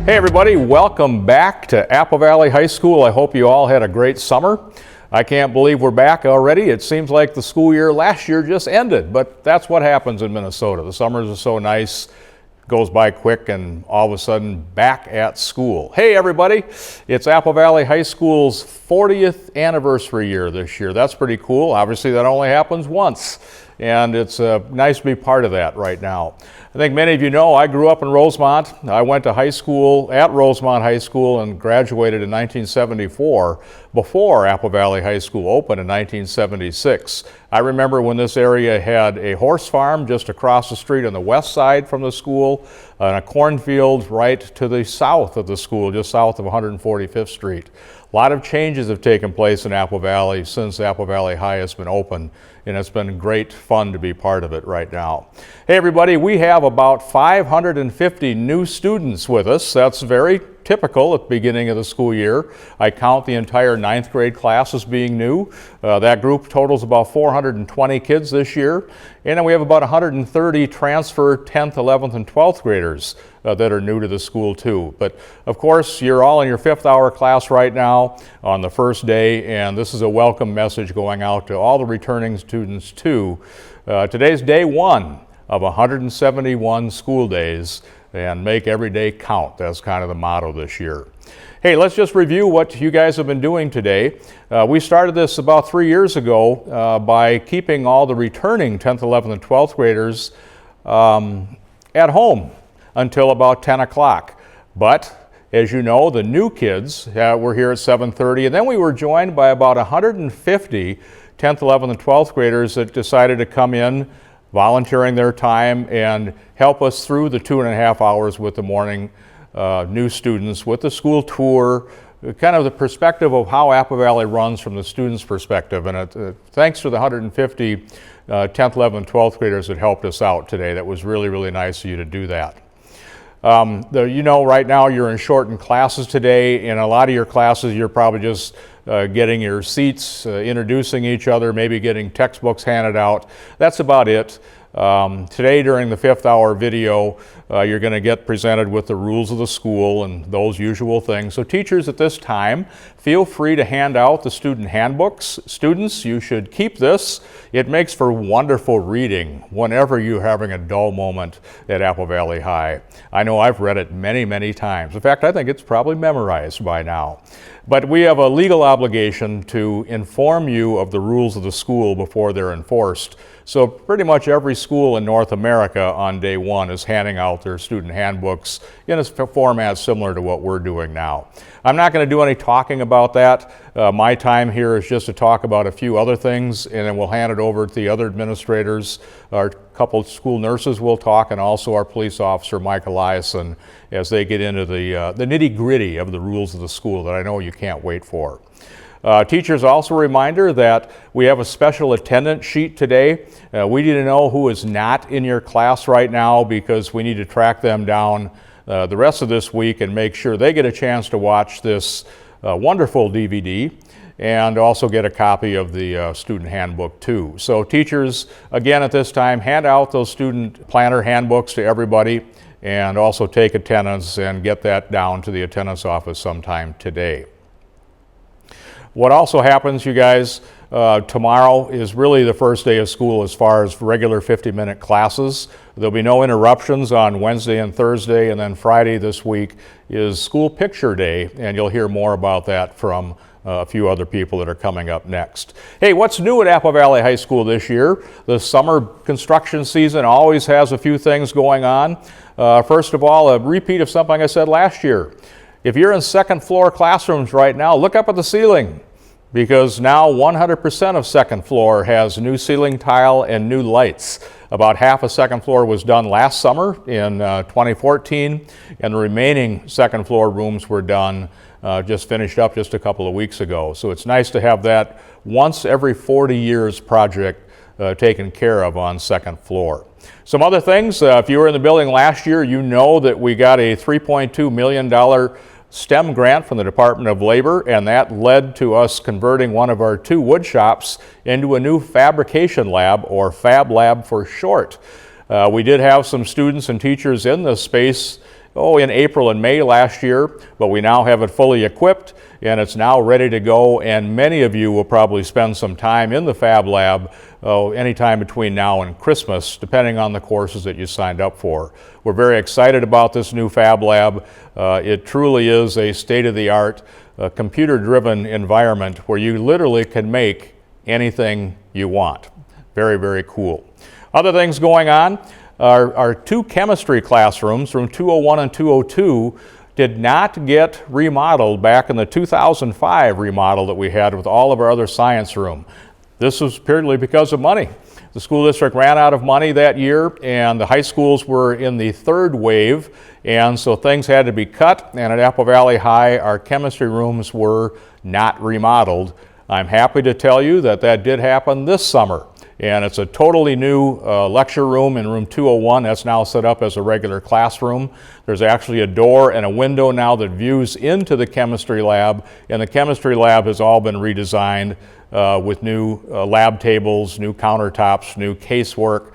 Hey everybody, welcome back to Apple Valley High School. I hope you all had a great summer. I can't believe we're back already. It seems like the school year last year just ended, but that's what happens in Minnesota. The summers are so nice, goes by quick, and all of a sudden back at school. Hey everybody, it's Apple Valley High School's 40th anniversary year this year. That's pretty cool. Obviously that only happens once, and it's nice to be part of that right now. I think many of you know I grew up in Rosemont. I went to high school at Rosemont High School and graduated in 1974 before Apple Valley High School opened in 1976. I remember when this area had a horse farm just across the street on the west side from the school and a cornfield right to the south of the school, just south of 145th Street. A lot of changes have taken place in Apple Valley since Apple Valley High has been open, and it's been great fun to be part of it right now. Hey everybody, we have about 550 new students with us. That's very typical at the beginning of the school year. I count the entire 9th grade class as being new. That group totals about 420 kids this year. And then we have about 130 transfer 10th, 11th, and 12th graders that are new to the school too. But of course, you're all in your 5th hour class right now on the first day, and this is a welcome message going out to all the returning students too. Today's day one of 171 school days, and make every day count. That's kind of the motto this year. Hey, let's just review what you guys have been doing today. We started this about 3 years ago by keeping all the returning 10th, 11th, and 12th graders at home until about 10 o'clock. But as you know, the new kids were here at 7:30, and then we were joined by about 150 10th, 11th, and 12th graders that decided to come in volunteering their time and help us through the 2.5 hours with the morning new students, with the school tour, kind of the perspective of how Apple Valley runs from the students' perspective. And thanks to the 150 10th, 11th, and 12th graders that helped us out today. That was really, really nice of you to do that. You know, right now you're in shortened classes today. In a lot of your classes, you're probably just getting your seats, introducing each other, maybe getting textbooks handed out. That's about it. Today during the 5th hour video, you're going to get presented with the rules of the school and those usual things. So teachers at this time, feel free to hand out the student handbooks. Students, you should keep this. It makes for wonderful reading whenever you're having a dull moment at Apple Valley High. I know I've read it many, many times. In fact, I think it's probably memorized by now. But we have a legal obligation to inform you of the rules of the school before they're enforced. So pretty much every school in North America on day one is handing out their student handbooks in a format similar to what we're doing now. I'm not going to do any talking about that. My time here is just to talk about a few other things, and then we'll hand it over to the other administrators. Our couple of school nurses will talk, and also our police officer, Mike Eliason, as they get into the nitty-gritty of the rules of the school that I know you can't wait for. Teachers, also a reminder that we have a special attendance sheet today. We need to know who is not in your class right now because we need to track them down the rest of this week and make sure they get a chance to watch this wonderful DVD and also get a copy of the student handbook too. So teachers, again at this time, hand out those student planner handbooks to everybody and also take attendance and get that down to the attendance office sometime today. What also happens, you guys, tomorrow is really the first day of school as far as regular 50-minute classes. There'll be no interruptions on Wednesday and Thursday, and then Friday this week is School Picture Day, and you'll hear more about that from a few other people that are coming up next. Hey, what's new at Apple Valley High School this year? The summer construction season always has a few things going on. First of all, a repeat of something I said last year. If you're in second floor classrooms right now, look up at the ceiling because now 100% of second floor has new ceiling tile and new lights. About half of second floor was done last summer in 2014, and the remaining second floor rooms were done, just finished up just a couple of weeks ago. So it's nice to have that once every 40 years project taken care of on second floor. Some other things, if you were in the building last year, you know that we got a $3.2 million STEM grant from the Department of Labor, and that led to us converting one of our 2 wood shops into a new fabrication lab, or Fab Lab for short. We did have some students and teachers in the space in April and May last year, but we now have it fully equipped and it's now ready to go, and many of you will probably spend some time in the Fab Lab anytime between now and Christmas, depending on the courses that you signed up for. We're very excited about this new Fab Lab. It truly is a state-of-the-art, computer-driven environment where you literally can make anything you want. Very, very cool. Other things going on, our two chemistry classrooms, room 201 and 202, did not get remodeled back in the 2005 remodel that we had with all of our other science room. This was purely because of money. The school district ran out of money that year, and the high schools were in the third wave, and so things had to be cut, and at Apple Valley High, our chemistry rooms were not remodeled. I'm happy to tell you that that did happen this summer, and it's a totally new lecture room in room 201 that's now set up as a regular classroom. There's actually a door and a window now that views into the chemistry lab, and the chemistry lab has all been redesigned with new lab tables, new countertops, new casework.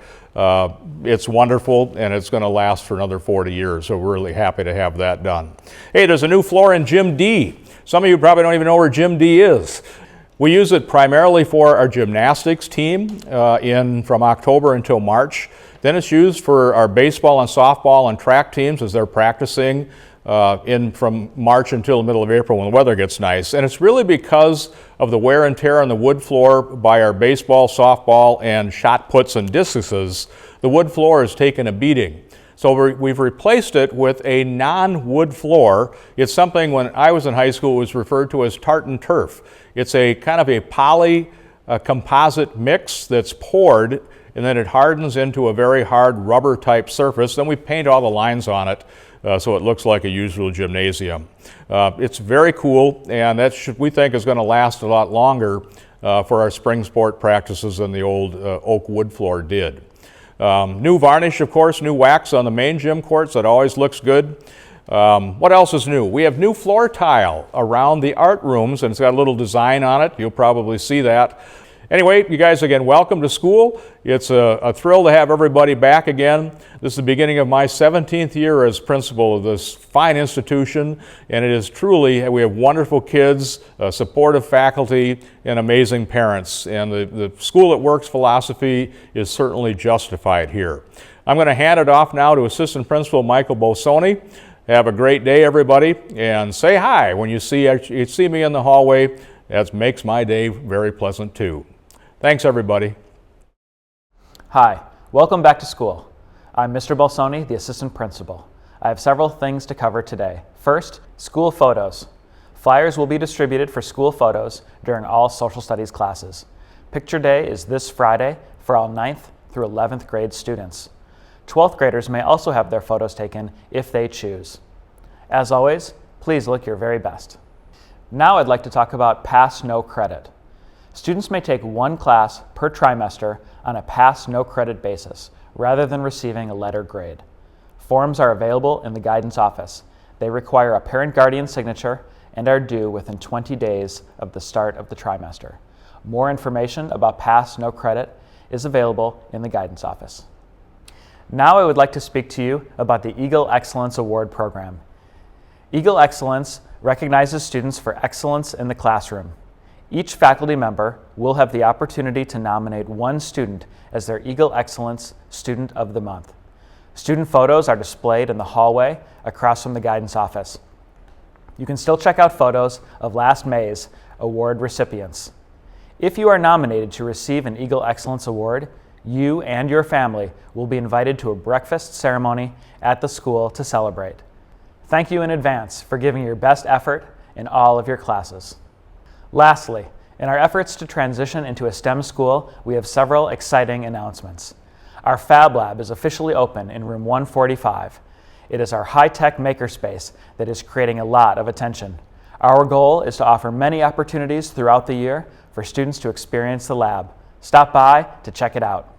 It's wonderful, and it's going to last for another 40 years, so we're really happy to have that done. Hey, there's a new floor in Gym D. Some of you probably don't even know where Gym D is. We use it primarily for our gymnastics team from October until March. Then it's used for our baseball and softball and track teams as they're practicing from March until the middle of April when the weather gets nice. And it's really because of the wear and tear on the wood floor by our baseball, softball, and shot puts and discuses. The wood floor has taken a beating. So we've replaced it with a non-wood floor. It's something, when I was in high school, it was referred to as tartan turf. It's a kind of a poly composite mix that's poured, and then it hardens into a very hard rubber type surface. Then we paint all the lines on it so it looks like a usual gymnasium. It's very cool, and that we think is going to last a lot longer for our spring sport practices than the old oak wood floor did. New varnish, of course, new wax on the main gym courts. That always looks good. What else is new? We have new floor tile around the art rooms, and it's got a little design on it. You'll probably see that. Anyway, you guys, again, welcome to school. It's a thrill to have everybody back again. This is the beginning of my 17th year as principal of this fine institution, and it is truly, we have wonderful kids, supportive faculty, and amazing parents. And the School That Works philosophy is certainly justified here. I'm going to hand it off now to Assistant Principal Michael Bolsoni. Have a great day, everybody, and say hi when you see me in the hallway. That makes my day very pleasant, too. Thanks, everybody. Hi, welcome back to school. I'm Mr. Bolsoni, the assistant principal. I have several things to cover today. First, school photos. Flyers will be distributed for school photos during all social studies classes. Picture Day is this Friday for all 9th through 11th grade students. 12th graders may also have their photos taken if they choose. As always, please look your very best. Now I'd like to talk about Pass No Credit. Students may take one class per trimester on a pass no credit basis, rather than receiving a letter grade. Forms are available in the guidance office. They require a parent-guardian signature and are due within 20 days of the start of the trimester. More information about Pass No Credit is available in the guidance office. Now I would like to speak to you about the Eagle Excellence Award Program. Eagle Excellence recognizes students for excellence in the classroom. Each faculty member will have the opportunity to nominate one student as their Eagle Excellence Student of the Month. Student photos are displayed in the hallway across from the guidance office. You can still check out photos of last May's award recipients. If you are nominated to receive an Eagle Excellence Award, you and your family will be invited to a breakfast ceremony at the school to celebrate. Thank you in advance for giving your best effort in all of your classes. Lastly, in our efforts to transition into a STEM school, we have several exciting announcements. Our Fab Lab is officially open in room 145. It is our high-tech makerspace that is creating a lot of attention. Our goal is to offer many opportunities throughout the year for students to experience the lab. Stop by to check it out.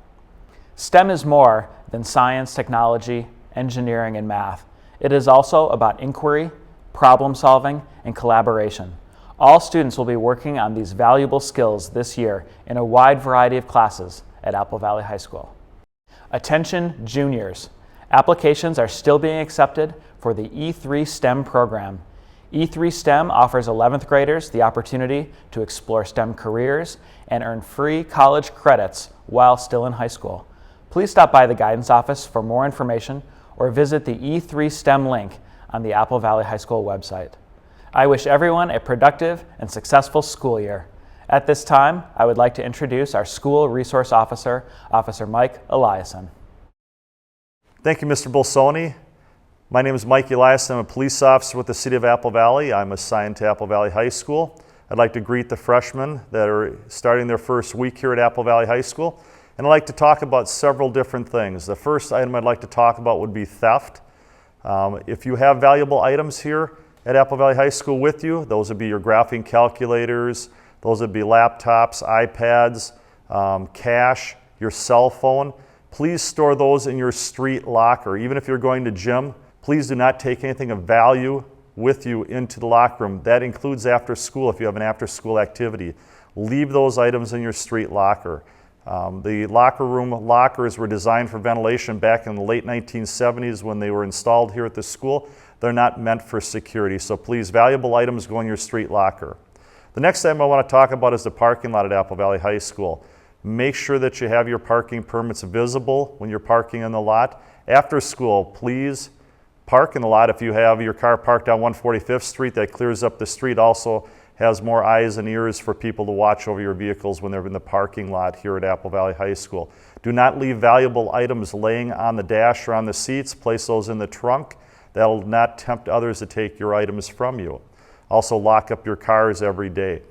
STEM is more than science, technology, engineering, and math. It is also about inquiry, problem solving, and collaboration. All students will be working on these valuable skills this year in a wide variety of classes at Apple Valley High School. Attention juniors. Applications are still being accepted for the E3 STEM program. E3 STEM offers 11th graders the opportunity to explore STEM careers and earn free college credits while still in high school. Please stop by the guidance office for more information or visit the E3 STEM link on the Apple Valley High School website. I wish everyone a productive and successful school year. At this time, I would like to introduce our School Resource Officer, Officer Mike Eliason. Thank you, Mr. Bolsoni. My name is Mike Eliason. I'm a police officer with the City of Apple Valley. I'm assigned to Apple Valley High School. I'd like to greet the freshmen that are starting their first week here at Apple Valley High School. And I'd like to talk about several different things. The first item I'd like to talk about would be theft. If you have valuable items here at Apple Valley High School with you, those would be your graphing calculators, those would be laptops, iPads, cash, your cell phone. Please store those in your street locker. Even if you're going to gym, please do not take anything of value with you into the locker room. That includes after school if you have an after school activity. Leave those items in your street locker. The locker room lockers were designed for ventilation back in the late 1970s when they were installed here at the school. They're not meant for security, so please, valuable items go in your street locker. The next item I want to talk about is the parking lot at Apple Valley High School. Make sure that you have your parking permits visible when you're parking in the lot. After school, please park in the lot. If you have your car parked on 145th Street, that clears up the street. Also has more eyes and ears for people to watch over your vehicles when they're in the parking lot here at Apple Valley High School. Do not leave valuable items laying on the dash or on the seats. Place those in the trunk. That'll not tempt others to take your items from you. Also lock up your cars every day.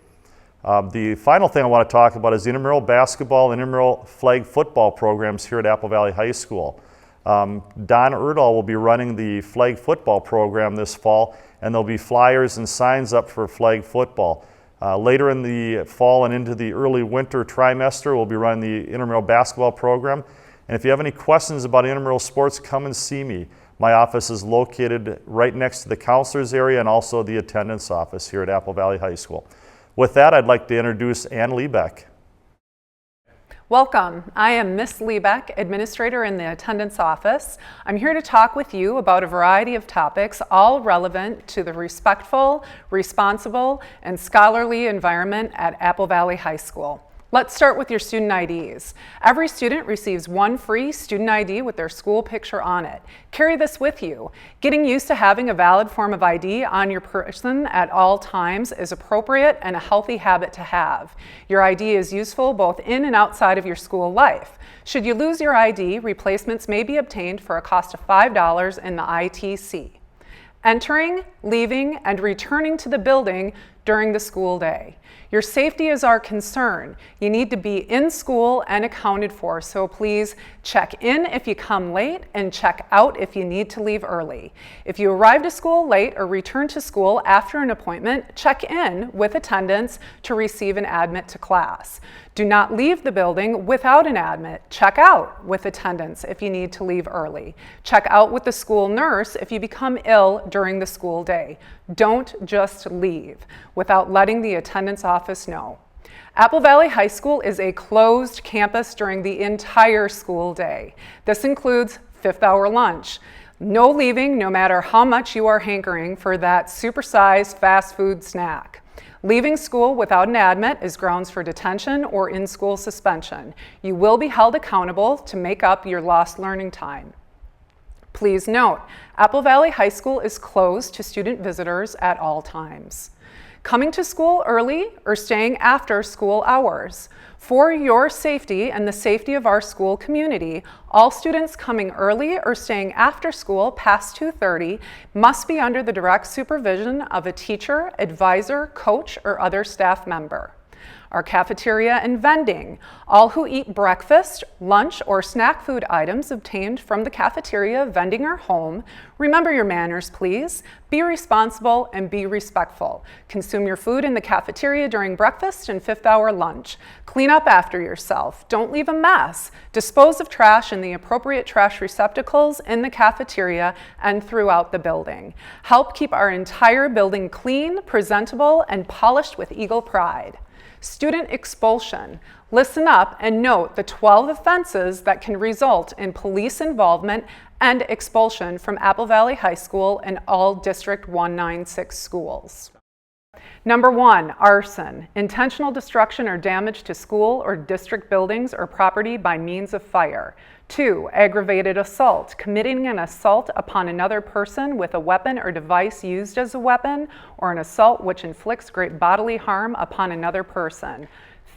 The final thing I want to talk about is the intramural basketball and intramural flag football programs here at Apple Valley High School. Don Erdahl will be running the flag football program this fall, and there'll be flyers and signs up for flag football. Later in the fall and into the early winter trimester, we'll be running the intramural basketball program. And if you have any questions about intramural sports, come and see me. My office is located right next to the counselor's area and also the attendance office here at Apple Valley High School. With that, I'd like to introduce Ann Liebeck. Welcome. I am Miss Liebeck, Administrator in the Attendance Office. I'm here to talk with you about a variety of topics, all relevant to the respectful, responsible, and scholarly environment at Apple Valley High School. Let's start with your student IDs. Every student receives one free student ID with their school picture on it. Carry this with you. Getting used to having a valid form of ID on your person at all times is appropriate and a healthy habit to have. Your ID is useful both in and outside of your school life. Should you lose your ID, replacements may be obtained for a cost of $5 in the ITC. Entering, leaving, and returning to the building during the school day. Your safety is our concern. You need to be in school and accounted for, so please check in if you come late and check out if you need to leave early. If you arrive to school late or return to school after an appointment, check in with attendance to receive an admit to class. Do not leave the building without an admit. Check out with attendance if you need to leave early. Check out with the school nurse if you become ill during the school day. Don't just leave without letting the attendance office know. Apple Valley High School is a closed campus during the entire school day. This includes fifth hour lunch. No leaving, no matter how much you are hankering for that supersized fast food snack. Leaving school without an admit is grounds for detention or in-school suspension. You will be held accountable to make up your lost learning time. Please note, Apple Valley High School is closed to student visitors at all times. Coming to school early or staying after school hours. For your safety and the safety of our school community, all students coming early or staying after school past 2:30 must be under the direct supervision of a teacher, advisor, coach, or other staff member. Our cafeteria and vending. All who eat breakfast, lunch, or snack food items obtained from the cafeteria, vending, or home, remember your manners, please. Be responsible and be respectful. Consume your food in the cafeteria during breakfast and fifth hour lunch. Clean up after yourself. Don't leave a mess. Dispose of trash in the appropriate trash receptacles in the cafeteria and throughout the building. Help keep our entire building clean, presentable, and polished with eagle pride. Student expulsion. Listen up and note the 12 offenses that can result in police involvement and expulsion from Apple Valley High School and all District 196 schools. Number 1, arson, intentional destruction or damage to school or district buildings or property by means of fire. 2, aggravated assault, committing an assault upon another person with a weapon or device used as a weapon, or an assault which inflicts great bodily harm upon another person.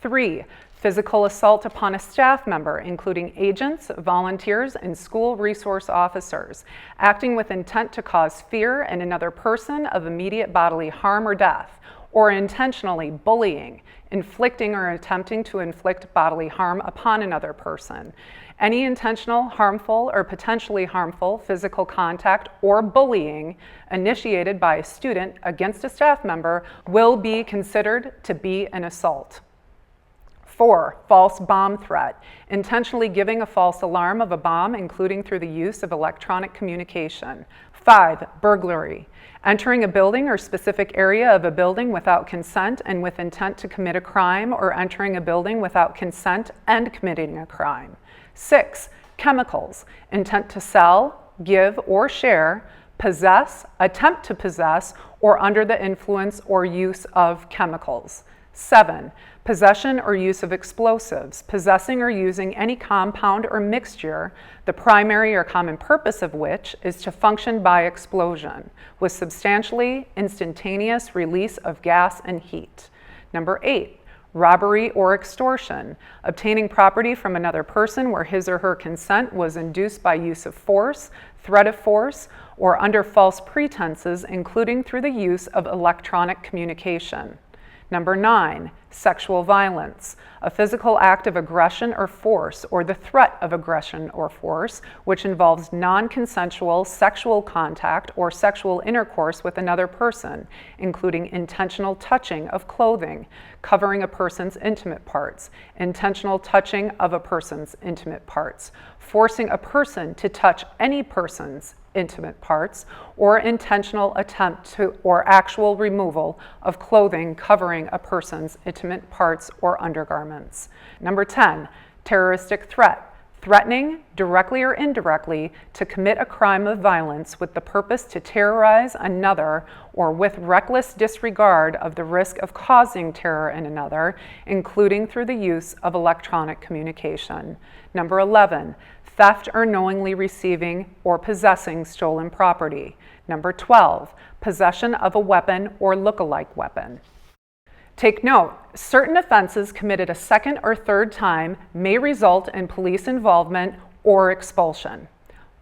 3, physical assault upon a staff member, including agents, volunteers, and school resource officers, acting with intent to cause fear in another person of immediate bodily harm or death, or intentionally bullying, inflicting or attempting to inflict bodily harm upon another person. Any intentional, harmful, or potentially harmful physical contact or bullying initiated by a student against a staff member will be considered to be an assault. 4, false bomb threat, intentionally giving a false alarm of a bomb, including through the use of electronic communication. 5, burglary, entering a building or specific area of a building without consent and with intent to commit a crime, or entering a building without consent and committing a crime. 6, chemicals, intent to sell, give, or share, possess, attempt to possess, or under the influence or use of chemicals. 7, possession or use of explosives, possessing or using any compound or mixture, the primary or common purpose of which is to function by explosion, with substantially instantaneous release of gas and heat. Number 8, robbery or extortion, obtaining property from another person where his or her consent was induced by use of force, threat of force, or under false pretenses, including through the use of electronic communication. Number 9, sexual violence, a physical act of aggression or force, or the threat of aggression or force, which involves non-consensual sexual contact or sexual intercourse with another person, including intentional touching of clothing, covering a person's intimate parts, intentional touching of a person's intimate parts, forcing a person to touch any person's intimate parts, or intentional attempt to or actual removal of clothing covering a person's intimate parts or undergarments. Number 10, terroristic threat, threatening, directly or indirectly, to commit a crime of violence with the purpose to terrorize another or with reckless disregard of the risk of causing terror in another, including through the use of electronic communication. Number 11, theft or knowingly receiving or possessing stolen property. Number 12, possession of a weapon or look-alike weapon. Take note, certain offenses committed a second or third time may result in police involvement or expulsion.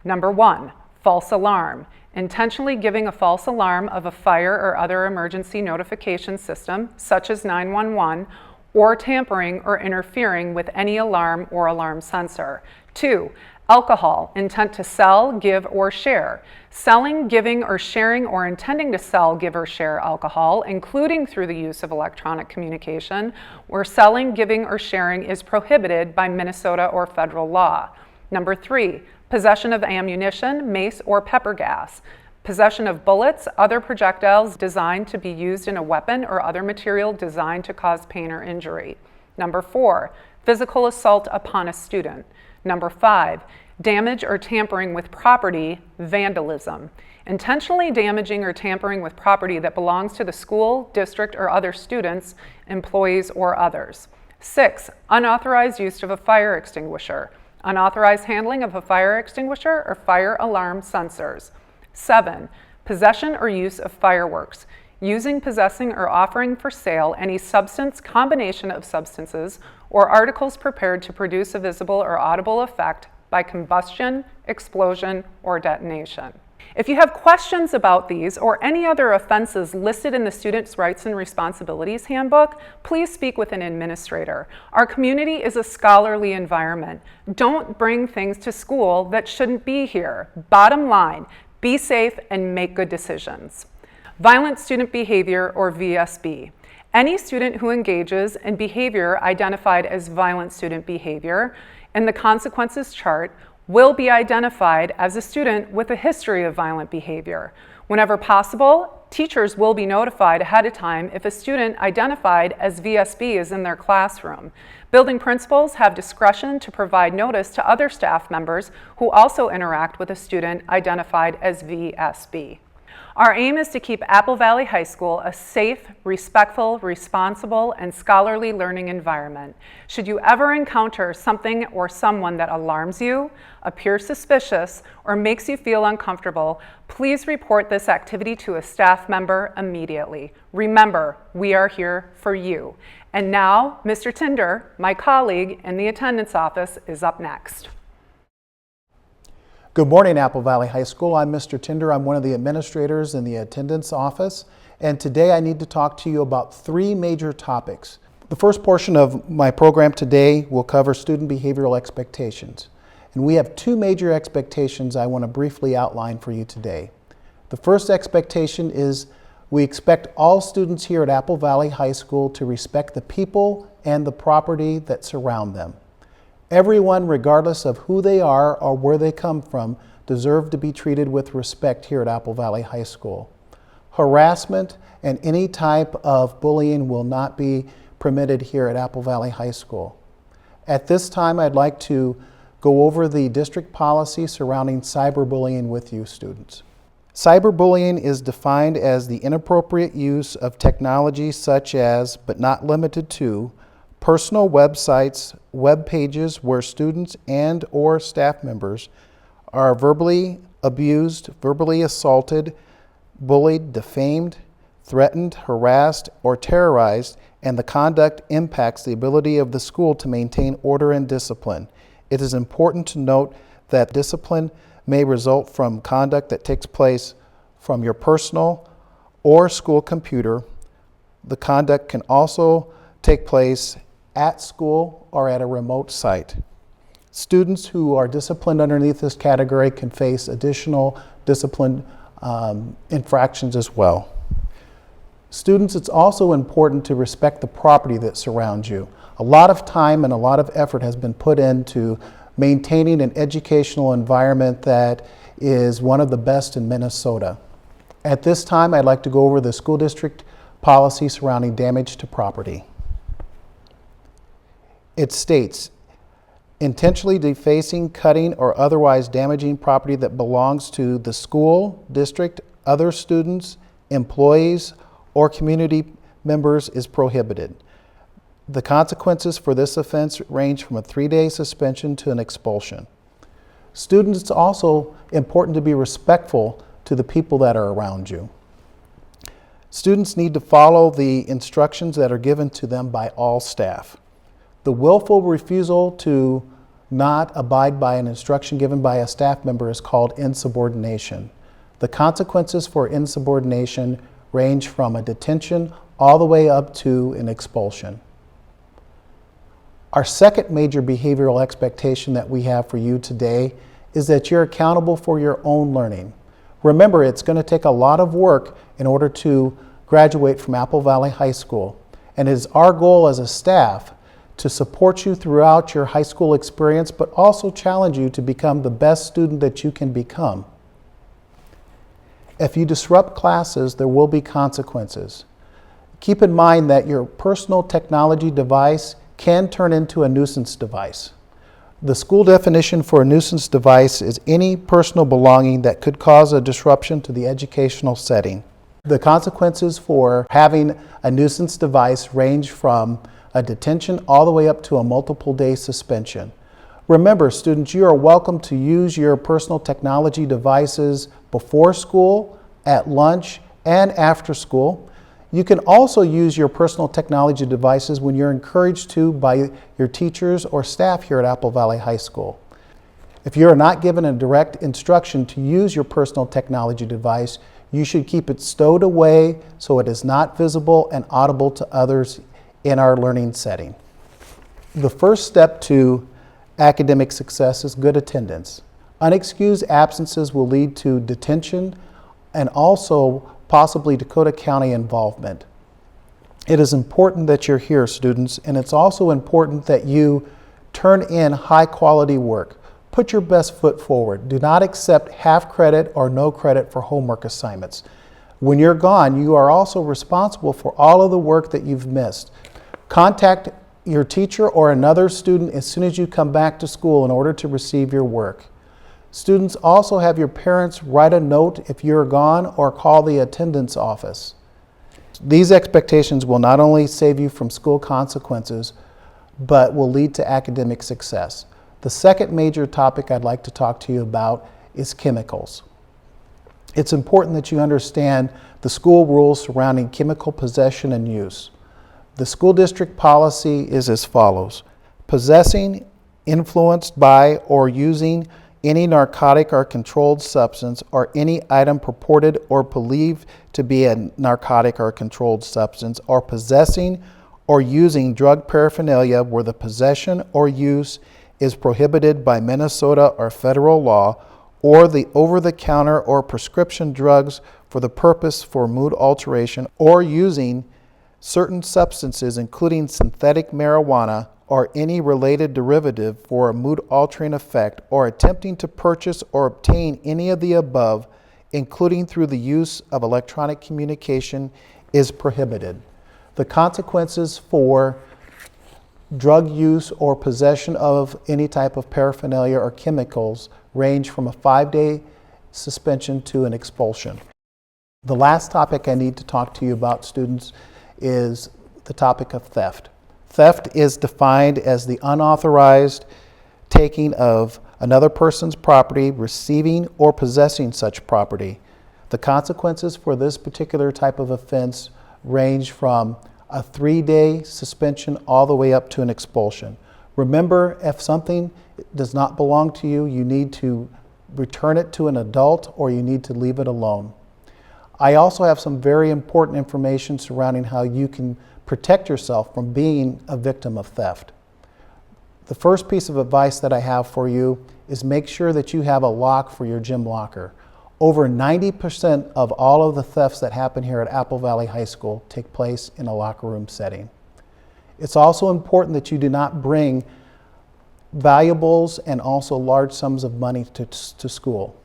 Number 1, false alarm, intentionally giving a false alarm of a fire or other emergency notification system, such as 911, or tampering or interfering with any alarm or alarm sensor. 2, alcohol, intent to sell, give, or share. Selling, giving, or sharing or intending to sell, give, or share alcohol, including through the use of electronic communication, where selling, giving, or sharing is prohibited by Minnesota or federal law. Number 3, possession of ammunition, mace, or pepper gas. Possession of bullets, other projectiles designed to be used in a weapon or other material designed to cause pain or injury. Number 4, physical assault upon a student. Number 5, damage or tampering with property, vandalism. Intentionally damaging or tampering with property that belongs to the school, district, or other students, employees, or others. 6, unauthorized use of a fire extinguisher. Unauthorized handling of a fire extinguisher or fire alarm sensors. 7, possession or use of fireworks. Using, possessing, or offering for sale any substance, combination of substances, or articles prepared to produce a visible or audible effect by combustion, explosion, or detonation. If you have questions about these or any other offenses listed in the Students' Rights and Responsibilities Handbook, please speak with an administrator. Our community is a scholarly environment. Don't bring things to school that shouldn't be here. Bottom line, be safe and make good decisions. Violent student behavior, or VSB. Any student who engages in behavior identified as violent student behavior in the consequences chart will be identified as a student with a history of violent behavior. Whenever possible, Teachers will be notified ahead of time if a student identified as VSB is in their classroom. Building principals have discretion to provide notice to other staff members who also interact with a student identified as VSB. Our aim is to keep Apple Valley High School a safe, respectful, responsible, and scholarly learning environment. Should you ever encounter something or someone that alarms you, appears suspicious, or makes you feel uncomfortable, please report this activity to a staff member immediately. Remember, we are here for you. And now, Mr. Tinder, my colleague in the attendance office, is up next. Good morning, Apple Valley High School. I'm Mr. Tinder. I'm one of the administrators in the attendance office, and today I need to talk to you about three major topics. The first portion of my program today will cover student behavioral expectations, and we have two major expectations I want to briefly outline for you today. The first expectation is we expect all students here at Apple Valley High School to respect the people and the property that surround them. Everyone, regardless of who they are or where they come from, deserve to be treated with respect here at Apple Valley High School. Harassment and any type of bullying will not be permitted here at Apple Valley High School. At this time, I'd like to go over the district policy surrounding cyberbullying with you students. Cyberbullying is defined as the inappropriate use of technology such as, but not limited to, personal websites, web pages where students and or staff members are verbally abused, verbally assaulted, bullied, defamed, threatened, harassed, or terrorized, and the conduct impacts the ability of the school to maintain order and discipline. It is important to note that discipline may result from conduct that takes place from your personal or school computer. The conduct can also take place at school or at a remote site. Students who are disciplined underneath this category can face additional discipline infractions as well. Students, it's also important to respect the property that surrounds you. A lot of time and a lot of effort has been put into maintaining an educational environment that is one of the best in Minnesota. At this time, I'd like to go over the school district policy surrounding damage to property. It states, intentionally defacing, cutting, or otherwise damaging property that belongs to the school, district, other students, employees, or community members is prohibited. The consequences for this offense range from a 3-day suspension to an expulsion. Students, it's also important to be respectful to the people that are around you. Students need to follow the instructions that are given to them by all staff. The willful refusal to not abide by an instruction given by a staff member is called insubordination. The consequences for insubordination range from a detention all the way up to an expulsion. Our second major behavioral expectation that we have for you today is that you're accountable for your own learning. Remember, it's going to take a lot of work in order to graduate from Apple Valley High School, and it is our goal as a staff to support you throughout your high school experience, but also challenge you to become the best student that you can become. If you disrupt classes, there will be consequences. Keep in mind that your personal technology device can turn into a nuisance device. The school definition for a nuisance device is any personal belonging that could cause a disruption to the educational setting. The consequences for having a nuisance device range from a detention all the way up to a multiple-day suspension. Remember, students, you are welcome to use your personal technology devices before school, at lunch, and after school. You can also use your personal technology devices when you're encouraged to by your teachers or staff here at Apple Valley High School. If you're not given a direct instruction to use your personal technology device, you should keep it stowed away so it is not visible and audible to others in our learning setting. The first step to academic success is good attendance. Unexcused absences will lead to detention and also possibly Dakota County involvement. It is important that you're here, students, and it's also important that you turn in high quality work. Put your best foot forward. Do not accept half credit or no credit for homework assignments. When you're gone, you are also responsible for all of the work that you've missed. Contact your teacher or another student as soon as you come back to school in order to receive your work. Students also have your parents write a note if you're gone or call the attendance office. These expectations will not only save you from school consequences, but will lead to academic success. The second major topic I'd like to talk to you about is chemicals. It's important that you understand the school rules surrounding chemical possession and use. The school district policy is as follows: possessing, influenced by, or using any narcotic or controlled substance or any item purported or believed to be a narcotic or controlled substance, or possessing or using drug paraphernalia where the possession or use is prohibited by Minnesota or federal law, or the over-the-counter or prescription drugs for the purpose for mood alteration, or using certain substances including synthetic marijuana or any related derivative for a mood-altering effect, or attempting to purchase or obtain any of the above, including through the use of electronic communication, is prohibited. The consequences for drug use or possession of any type of paraphernalia or chemicals range from a 5-day suspension to an expulsion. The last topic I need to talk to you about, students, is the topic of theft. Theft is defined as the unauthorized taking of another person's property, receiving or possessing such property. The consequences for this particular type of offense range from a 3-day suspension all the way up to an expulsion. Remember, if something does not belong to you, you need to return it to an adult or you need to leave it alone. I also have some very important information surrounding how you can protect yourself from being a victim of theft. The first piece of advice that I have for you is make sure that you have a lock for your gym locker. Over 90% of all of the thefts that happen here at Apple Valley High School take place in a locker room setting. It's also important that you do not bring valuables and also large sums of money to school.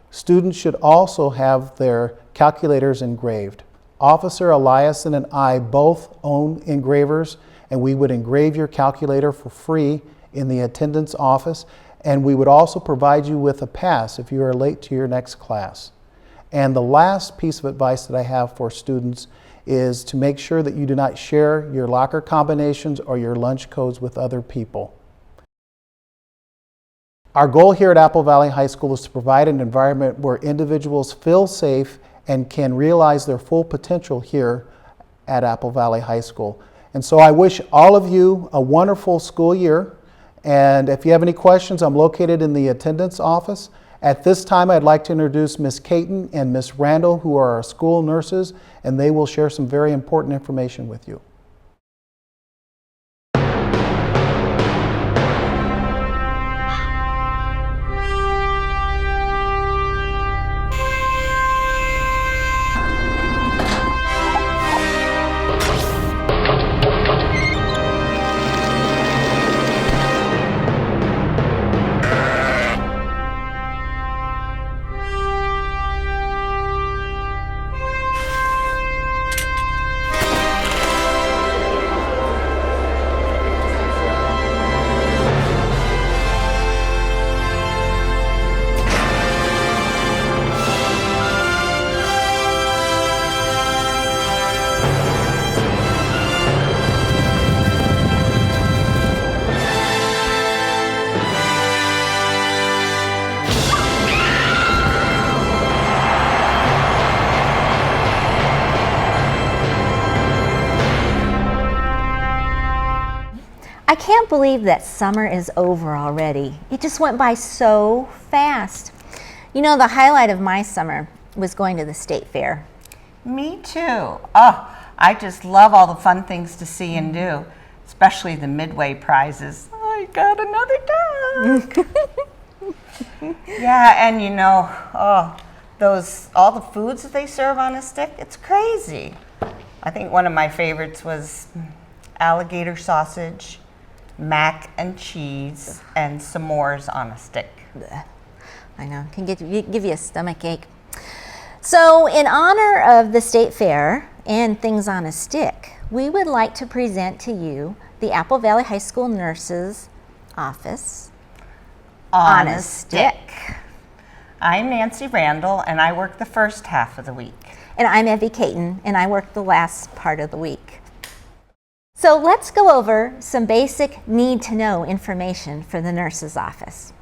Students should also have their calculators engraved. Officer Eliason and I both own engravers, and we would engrave your calculator for free in the attendance office, and we would also provide you with a pass if you are late to your next class. And the last piece of advice that I have for students is to make sure that you do not share your locker combinations or your lunch codes with other people. Our goal here at Apple Valley High School is to provide an environment where individuals feel safe and can realize their full potential here at Apple Valley High School. And so I wish all of you a wonderful school year. And if you have any questions, I'm located in the attendance office. At this time, I'd like to introduce Ms. Caton and Ms. Randall, who are our school nurses, and they will share some very important information with you. I can't believe that summer is over already. It just went by so fast. You know, the highlight of my summer was going to the state fair. Me too. Oh, I just love all the fun things to see and do, especially the midway prizes. I got another dog. Yeah, and you know, all the foods that they serve on a stick, it's crazy. I think one of my favorites was alligator sausage, mac and cheese, and s'mores on a stick. I know, can give you a stomach ache. So in honor of the State Fair and Things on a Stick, we would like to present to you the Apple Valley High School Nurses Office on a Stick. I'm Nancy Randall, and I work the first half of the week. And I'm Evie Caton, and I work the last part of the week. So let's go over some basic need-to-know information for the nurse's office.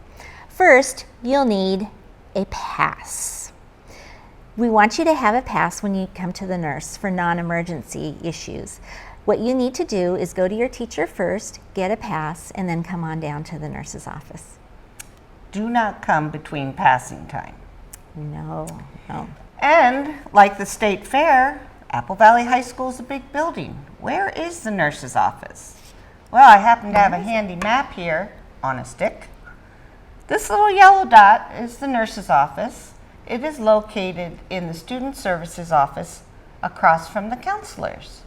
First, you'll need a pass. We want you to have a pass when you come to the nurse for non-emergency issues. What you need to do is go to your teacher first, get a pass, and then come on down to the nurse's office. Do not come between passing time. No. And like the State Fair, Apple Valley High School is a big building. Where is the nurse's office? Well, I happen to have a handy map here on a stick. This little yellow dot is the nurse's office. It is located in the Student Services office across from the counselors.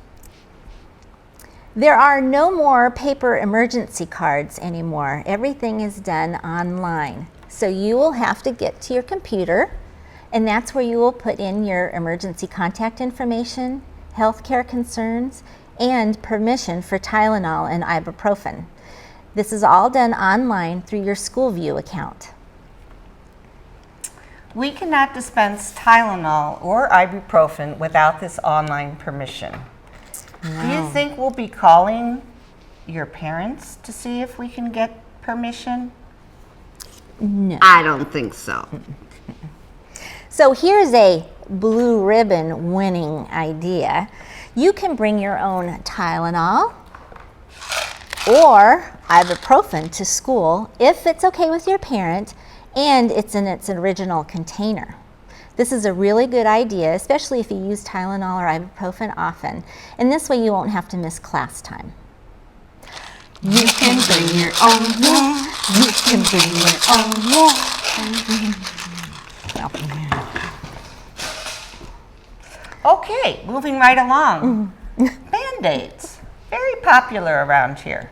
There are no more paper emergency cards anymore. Everything is done online. So you will have to get to your computer, and that's where you will put in your emergency contact information, healthcare concerns, and permission for Tylenol and ibuprofen. This is all done online through your SchoolView account. We cannot dispense Tylenol or ibuprofen without this online permission. No. Do you think we'll be calling your parents to see if we can get permission? No. I don't think so. So here's a blue ribbon winning idea. You can bring your own Tylenol or ibuprofen to school if it's okay with your parent and it's in its original container. This is a really good idea, especially if you use Tylenol or ibuprofen often. And this way you won't have to miss class time. You can bring your own, yeah. You can bring your own, yeah. Okay, moving right along. Band-Aids, very popular around here.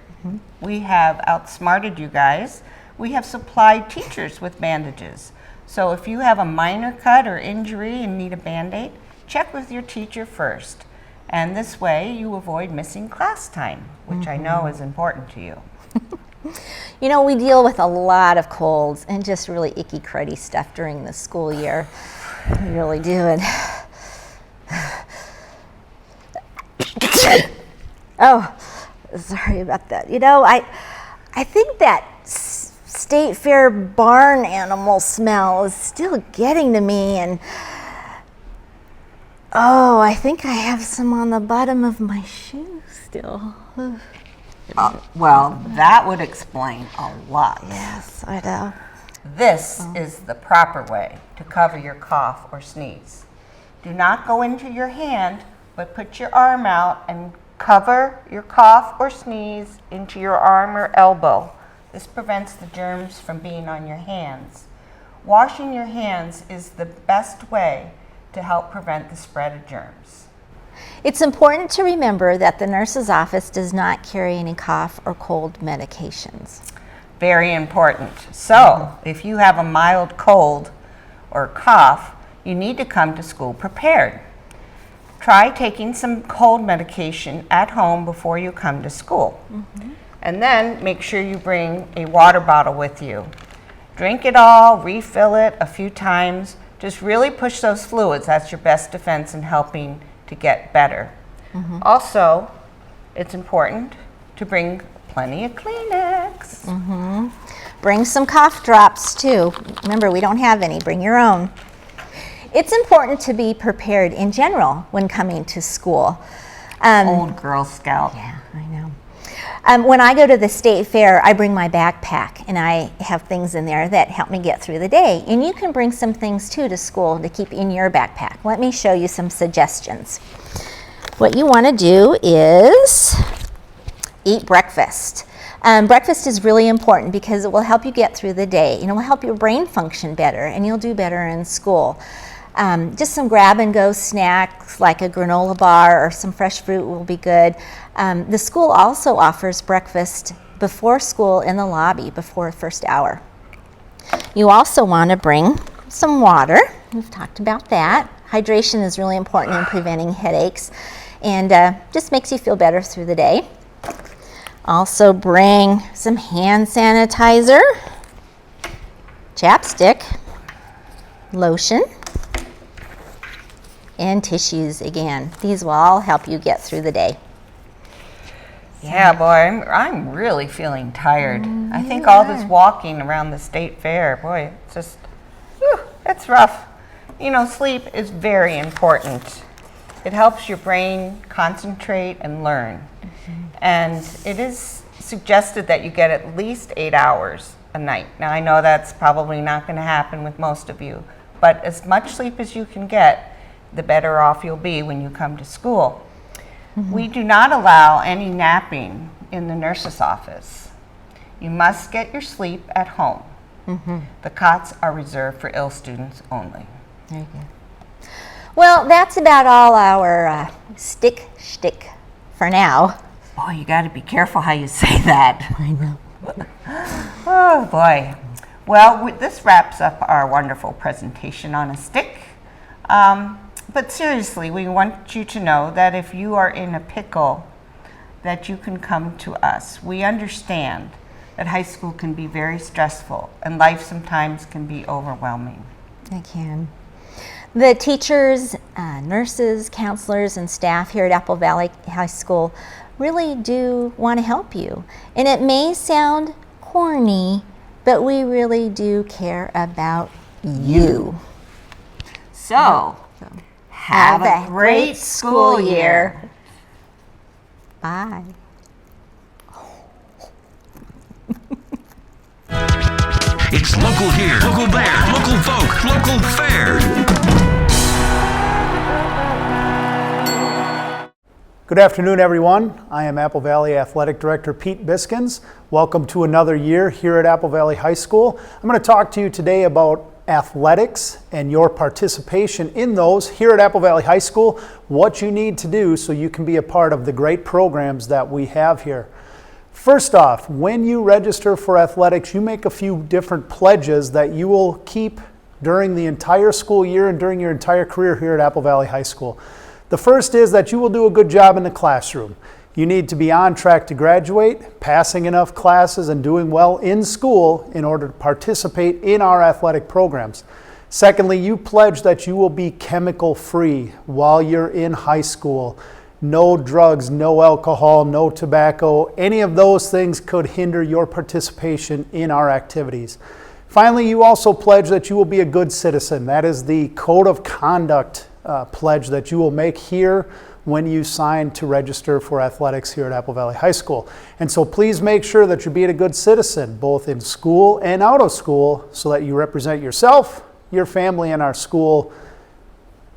We have outsmarted you guys. We have supplied teachers with bandages. So if you have a minor cut or injury and need a Band-Aid, check with your teacher first. And this way you avoid missing class time, which I know is important to you. You know, we deal with a lot of colds and just really icky cruddy stuff during the school year. We really do. And oh, sorry about that. You know, I think that State Fair barn animal smell is still getting to me, and oh, I think I have some on the bottom of my shoe still. Well, that would explain a lot. Yes, I know. This is the proper way to cover your cough or sneeze. Do not go into your hand, but put your arm out and cover your cough or sneeze into your arm or elbow. This prevents the germs from being on your hands. Washing your hands is the best way to help prevent the spread of germs. It's important to remember that the nurse's office does not carry any cough or cold medications. Very important. So, if you have a mild cold or cough, you need to come to school prepared. Try taking some cold medication at home before you come to school. And then make sure you bring a water bottle with you. Drink it all, refill it a few times. Just really push those fluids. That's your best defense in helping to get better. Also, it's important to bring plenty of Kleenex. Bring some cough drops too. Remember, we don't have any. Bring your own. It's important to be prepared in general when coming to school. Old Girl Scout. Yeah, I know. When I go to the State Fair, I bring my backpack, and I have things in there that help me get through the day. And you can bring some things too to school to keep in your backpack. Let me show you some suggestions. What you want to do is eat breakfast. Breakfast is really important because it will help you get through the day, and it will help your brain function better, and you'll do better in school. Just some grab-and-go snacks like a granola bar or some fresh fruit will be good. The school also offers breakfast before school in the lobby before first hour. You also want to bring some water. We've talked about that. Hydration is really important in preventing headaches and just makes you feel better through the day. Also bring some hand sanitizer, chapstick, lotion, and tissues again. These will all help you get through the day. Yeah, boy, I'm really feeling tired. I think all this walking around the state fair, boy, it's just, it's rough. You know, sleep is very important. It helps your brain concentrate and learn. And it is suggested that you get at least 8 hours a night. Now, I know that's probably not going to happen with most of you, but as much sleep as you can get, the better off you'll be when you come to school. We do not allow any napping in the nurse's office. You must get your sleep at home. The cots are reserved for ill students only. Very good. Well, that's about all our shtick for now. Boy, you got to be careful how you say that. I know. Oh, boy. Well, this wraps up our wonderful presentation on a stick. But seriously, we want you to know that if you are in a pickle, that you can come to us. We understand that high school can be very stressful and life sometimes can be overwhelming. I can. The teachers, nurses, counselors, and staff here at Apple Valley High School really do want to help you. And it may sound corny, but we really do care about you. So, have a great school year. Bye. It's local here, local there, local folk, local fair. Good afternoon, everyone. I am Apple Valley Athletic Director Pete Biskins. Welcome to another year here at Apple Valley High School. I'm going to talk to you today about athletics and your participation in those here at Apple Valley High School, what you need to do so you can be a part of the great programs that we have here. First off, when you register for athletics, you make a few different pledges that you will keep during the entire school year and during your entire career here at Apple Valley High School. The first is that you will do a good job in the classroom. You need to be on track to graduate, passing enough classes, and doing well in school in order to participate in our athletic programs. Secondly, you pledge that you will be chemical free while you're in high school. No drugs, no alcohol, no tobacco. Any of those things could hinder your participation in our activities. Finally, you also pledge that you will be a good citizen. That is the code of conduct pledge that you will make here when you sign to register for athletics here at Apple Valley High School. And so please make sure that you're being a good citizen, both in school and out of school, so that you represent yourself, your family, and our school,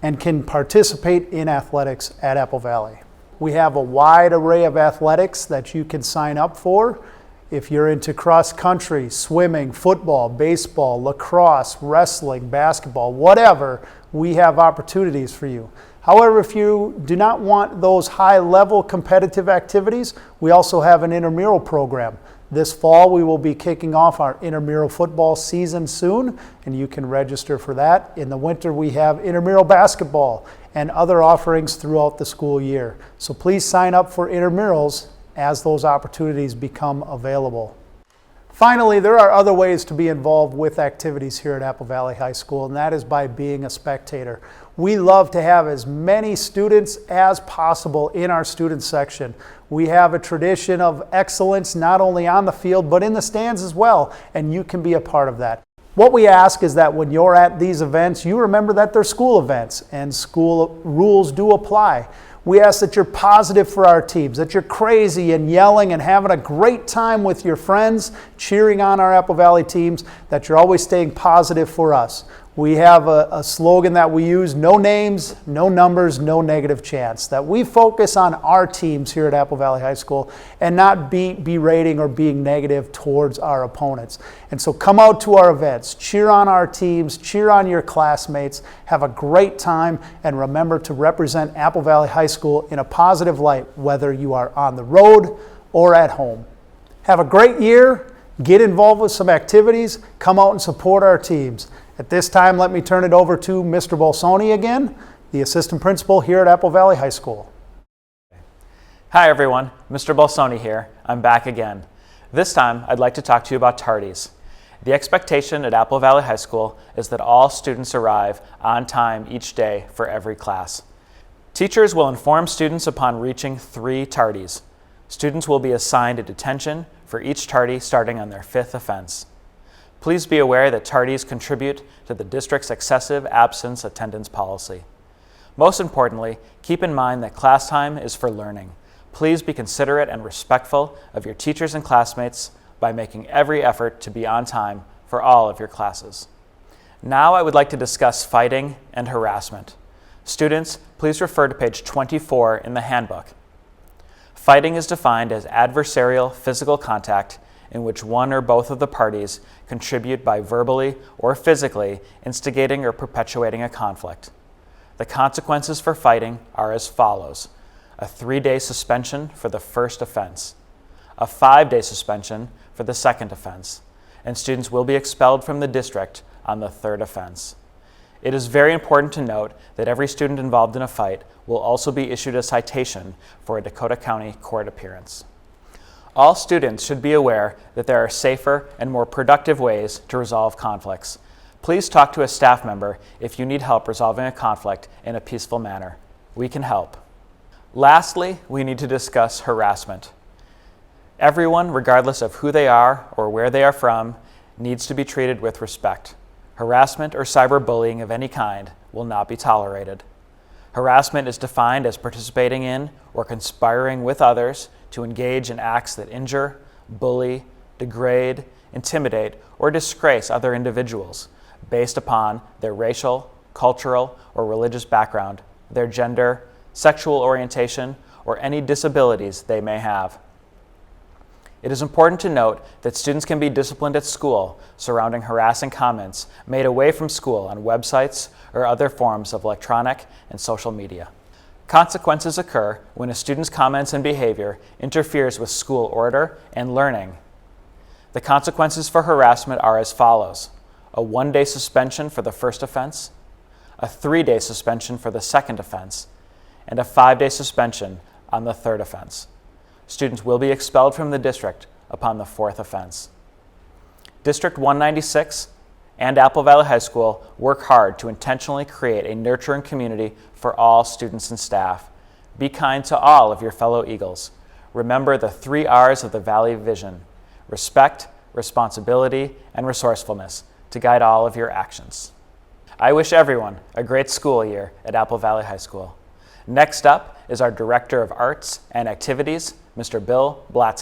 and can participate in athletics at Apple Valley. We have a wide array of athletics that you can sign up for. If you're into cross country, swimming, football, baseball, lacrosse, wrestling, basketball, whatever, we have opportunities for you. However, if you do not want those high-level competitive activities, we also have an intramural program. This fall, we will be kicking off our intramural football season soon, and you can register for that. In the winter, we have intramural basketball and other offerings throughout the school year. So please sign up for intramurals as those opportunities become available. Finally, there are other ways to be involved with activities here at Apple Valley High School, and that is by being a spectator. We love to have as many students as possible in our student section. We have a tradition of excellence not only on the field, but in the stands as well, and you can be a part of that. What we ask is that when you're at these events, you remember that they're school events, and school rules do apply. We ask that you're positive for our teams, that you're crazy and yelling and having a great time with your friends, cheering on our Apple Valley teams, that you're always staying positive for us. We have a slogan that we use: no names, no numbers, no negative chance. That we focus on our teams here at Apple Valley High School and not berating or being negative towards our opponents. And so come out to our events, cheer on our teams, cheer on your classmates, have a great time, and remember to represent Apple Valley High School in a positive light, whether you are on the road or at home. Have a great year, get involved with some activities, come out and support our teams. At this time, let me turn it over to Mr. Bolsoni again, the assistant principal here at Apple Valley High School. Hi everyone, Mr. Bolsoni here. I'm back again. This time, I'd like to talk to you about tardies. The expectation at Apple Valley High School is that all students arrive on time each day for every class. Teachers will inform students upon reaching 3 tardies. Students will be assigned a detention for each tardy starting on their 5th offense. Please be aware that tardies contribute to the district's excessive absence attendance policy. Most importantly, keep in mind that class time is for learning. Please be considerate and respectful of your teachers and classmates by making every effort to be on time for all of your classes. Now I would like to discuss fighting and harassment. Students, please refer to page 24 in the handbook. Fighting is defined as adversarial physical contact in which one or both of the parties contribute by verbally or physically instigating or perpetuating a conflict. The consequences for fighting are as follows: a 3-day suspension for the first offense, a 5-day suspension for the second offense, and students will be expelled from the district on the 3rd offense. It is very important to note that every student involved in a fight will also be issued a citation for a Dakota County court appearance. All students should be aware that there are safer and more productive ways to resolve conflicts. Please talk to a staff member if you need help resolving a conflict in a peaceful manner. We can help. Lastly, we need to discuss harassment. Everyone, regardless of who they are or where they are from, needs to be treated with respect. Harassment or cyberbullying of any kind will not be tolerated. Harassment is defined as participating in or conspiring with others to engage in acts that injure, bully, degrade, intimidate, or disgrace other individuals based upon their racial, cultural, or religious background, their gender, sexual orientation, or any disabilities they may have. It is important to note that students can be disciplined at school surrounding harassing comments made away from school on websites or other forms of electronic and social media. Consequences occur when a student's comments and behavior interferes with school order and learning. The consequences for harassment are as follows: a 1-day suspension for the first offense, a 3-day suspension for the second offense, and a 5-day suspension on the 3rd offense. Students will be expelled from the district upon the 4th offense. District 196 and Apple Valley High School work hard to intentionally create a nurturing community for all students and staff. Be kind to all of your fellow Eagles. Remember the 3 R's of the Valley Vision: respect, responsibility, and resourcefulness to guide all of your actions. I wish everyone a great school year at Apple Valley High School. Next up is our Director of Arts and Activities, Mr. Bill Blatt.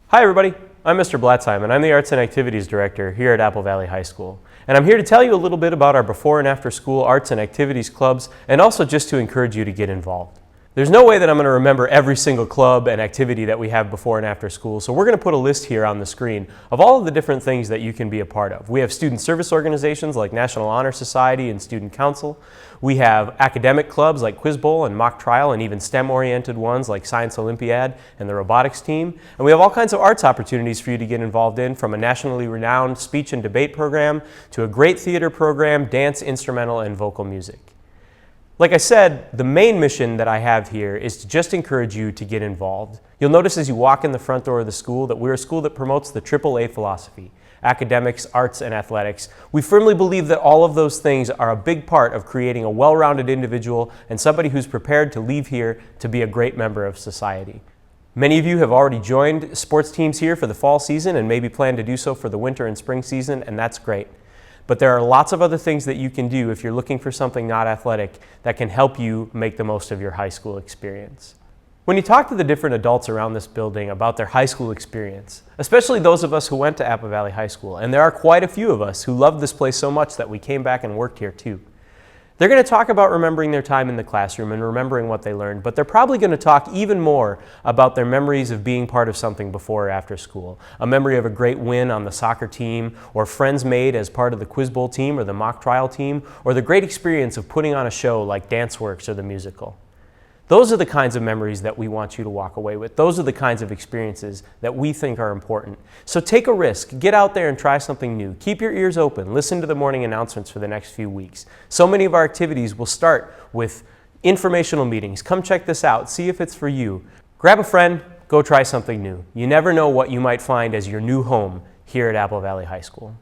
Hi everybody, I'm Mr. Blatt and I'm the Arts and Activities Director here at Apple Valley High School. And I'm here to tell you a little bit about our before and after school arts and activities clubs, and also just to encourage you to get involved. There's no way that I'm going to remember every single club and activity that we have before and after school, so we're going to put a list here on the screen of all of the different things that you can be a part of. We have student service organizations like National Honor Society and Student Council. We have academic clubs like Quiz Bowl and Mock Trial, and even STEM-oriented ones like Science Olympiad and the robotics team. And we have all kinds of arts opportunities for you to get involved in, from a nationally renowned speech and debate program to a great theater program, dance, instrumental, and vocal music. Like I said, the main mission that I have here is to just encourage you to get involved. You'll notice as you walk in the front door of the school that we're a school that promotes the AAA philosophy: academics, arts, and athletics. We firmly believe that all of those things are a big part of creating a well-rounded individual and somebody who's prepared to leave here to be a great member of society. Many of you have already joined sports teams here for the fall season and maybe plan to do so for the winter and spring season, and that's great. But there are lots of other things that you can do if you're looking for something not athletic that can help you make the most of your high school experience. When you talk to the different adults around this building about their high school experience, especially those of us who went to Apple Valley High School, and there are quite a few of us who loved this place so much that we came back and worked here too, they're going to talk about remembering their time in the classroom and remembering what they learned, but they're probably going to talk even more about their memories of being part of something before or after school. A memory of a great win on the soccer team, or friends made as part of the Quiz Bowl team or the Mock Trial team, or the great experience of putting on a show like Dance Works or the musical. Those are the kinds of memories that we want you to walk away with. Those are the kinds of experiences that we think are important. So take a risk. Get out there and try something new. Keep your ears open. Listen to the morning announcements for the next few weeks. So many of our activities will start with informational meetings. Come check this out. See if it's for you. Grab a friend. Go try something new. You never know what you might find as your new home here at Apple Valley High School.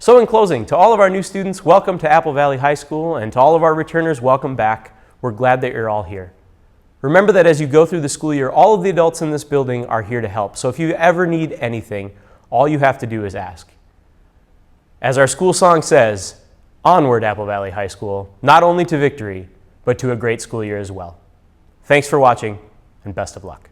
So in closing, to all of our new students, welcome to Apple Valley High School, and to all of our returners, welcome back. We're glad that you're all here. Remember that as you go through the school year, all of the adults in this building are here to help. So if you ever need anything, all you have to do is ask. As our school song says, onward Apple Valley High School, not only to victory, but to a great school year as well. Thanks for watching, and best of luck.